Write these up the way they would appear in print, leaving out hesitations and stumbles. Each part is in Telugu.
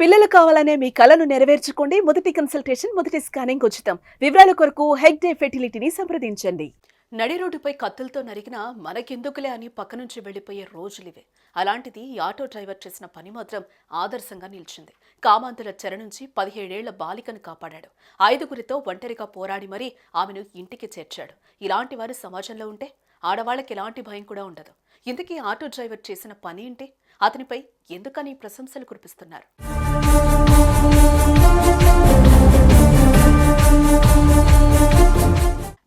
పిల్లలు కావాలనే మీ కలను నెరవేర్చుకోండి. మొదటి కన్సల్టేషన్, మొదటి స్కానింగ్ ఉచితం. వివరాల కొరకు హెగ్డే ఫెర్టిలిటీని సంప్రదించండి. నడి రోడ్డుపై కత్తులతో నరికినా మనకెందుకులే అని పక్క నుంచి వెళ్లిపోయే రోజులివే. అలాంటిది ఈ ఆటో డ్రైవర్ చేసిన పని మాత్రం ఆదర్శంగా నిలిచింది. కామాంధుల చెర నుంచి 17 ఏళ్ల బాలికను కాపాడాడు. 5గురితో ఒంటరిగా పోరాడి మరీ ఆమెను ఇంటికి చేర్చాడు. ఇలాంటి వారు సమాజంలో ఉంటే ఆడవాళ్లకి ఎలాంటి భయం కూడా ఉండదు. ఇంతకీ ఆటో డ్రైవర్ చేసిన పని ఏంటి? అతనిపై ఎందుకని ప్రశంసలు కురిపిస్తున్నారు?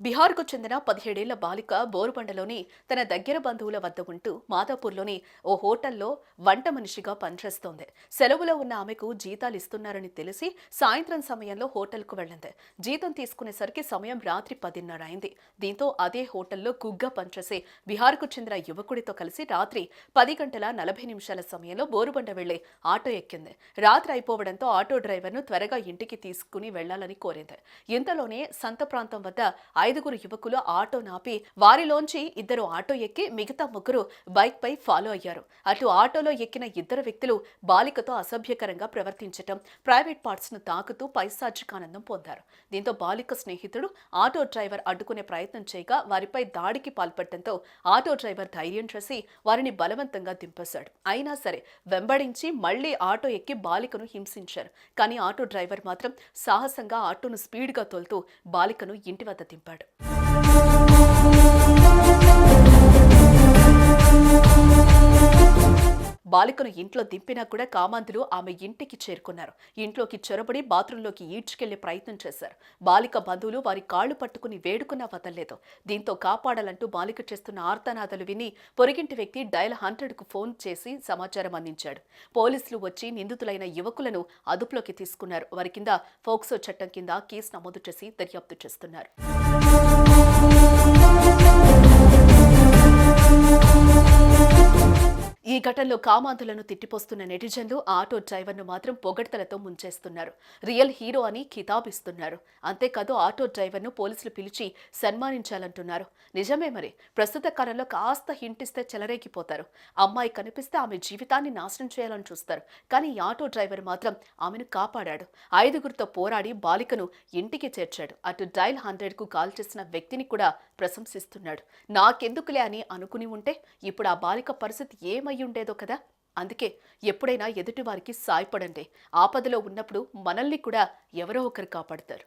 బీహార్కు చెందిన 17 ఏళ్ల బాలిక బోరుబండలోని తన దగ్గర బంధువుల వద్ద ఉంటూ మాదాపూర్లోని ఓ హోటల్లో వంట మనిషిగా పనిచేస్తోంది. సెలవులో ఉన్న ఆమెకు జీతాలు ఇస్తున్నారని తెలిసి సాయంత్రం సమయంలో హోటల్కు వెళ్ళింది. జీతం తీసుకునేసరికి సమయం రాత్రి 10:30 అయింది. దీంతో అదే హోటల్లో కుగ్గా పనిచేసే బీహార్కు చెందిన యువకుడితో కలిసి రాత్రి 10:40 సమయంలో బోరుబండ వెళ్లే ఆటో ఎక్కింది. రాత్రి అయిపోవడంతో ఆటో డ్రైవర్ను త్వరగా ఇంటికి తీసుకుని వెళ్లాలని కోరింది. ఇంతలోనే సంత ప్రాంతం వద్ద 5గురు యువకులు ఆటో నాపి వారిలోంచి 2 ఆటో ఎక్కి మిగతా 3 బైక్ పై ఫాలో అయ్యారు. అటు ఆటోలో ఎక్కిన 2 వ్యక్తులు బాలికతో అసభ్యకరంగా ప్రవర్తించటం, ప్రైవేట్ పార్ట్స్ ను తాకుతూ పైశాచిక ఆనందం పొందారు. దీంతో బాలిక స్నేహితుడు ఆటో డ్రైవర్ అడ్డుకునే ప్రయత్నం చేయగా వారిపై దాడికి పాల్పడటంతో ఆటో డ్రైవర్ ధైర్యం చేసి వారిని బలవంతంగా దింపేశాడు. అయినా సరే వెంబడించి మళ్లీ ఆటో ఎక్కి బాలికను హింసించారు. కానీ ఆటో డ్రైవర్ మాత్రం సాహసంగా ఆటోను స్పీడ్గా తోలుతూ బాలికను ఇంటి వద్ద దింపాడు. బాలికను ఇంట్లో దింపినా కూడా కామాంధులు ఆమె ఇంటికి చేరుకున్నారు. ఇంట్లోకి చొరబడి బాత్రూంలోకి ఈడ్చుకెళ్లే ప్రయత్నం చేశారు. బాలిక బంధువులు వారి కాళ్లు పట్టుకుని వేడుకున్నా వదల్లేదు. దీంతో కాపాడాలంటూ బాలిక చేస్తున్న ఆర్తనాదాలు విని పొరుగింటి వ్యక్తి డయల్ 100కు ఫోన్ చేసి సమాచారం అందించాడు. పోలీసులు వచ్చి నిందితులైన యువకులను అదుపులోకి తీసుకున్నారు. వారి కింద ఫోక్సో చట్టం కింద కేసు నమోదు చేసి దర్యాప్తు చేస్తున్నారు. ఈ ఘటనలో కామాంధులను తిట్టిపోస్తున్న నెటిజన్లు ఆటో డ్రైవర్ను మాత్రం పొగడ్తలతో ముంచేస్తున్నారు. రియల్ హీరో అని కితాబిస్తున్నారు. అంతేకాదు ఆటో డ్రైవర్ను పోలీసులు పిలిచి సన్మానించాలంటున్నారు. నిజమే మరి, ప్రస్తుత కాలంలో కాస్త హింటిస్తే చెలరేగిపోతారు. అమ్మాయి కనిపిస్తే ఆమె జీవితాన్ని నాశనం చేయాలని చూస్తారు. కానీ ఈ ఆటో డ్రైవర్ మాత్రం ఆమెను కాపాడాడు. 5గురితో పోరాడి బాలికను ఇంటికి చేర్చాడు. అటు డయల్ 100కు కాల్ చేసిన వ్యక్తిని కూడా ప్రశంసిస్తున్నాడు. నాకెందుకులే అని అనుకుని ఉంటే ఇప్పుడు ఆ బాలిక పరిస్థితి ఏమయ్యుండేదో కదా. అందుకే ఎప్పుడైనా ఎదుటివారికి సాయపడండి. ఆపదలో ఉన్నప్పుడు మనల్ని కూడా ఎవరో ఒకరు కాపాడతారు.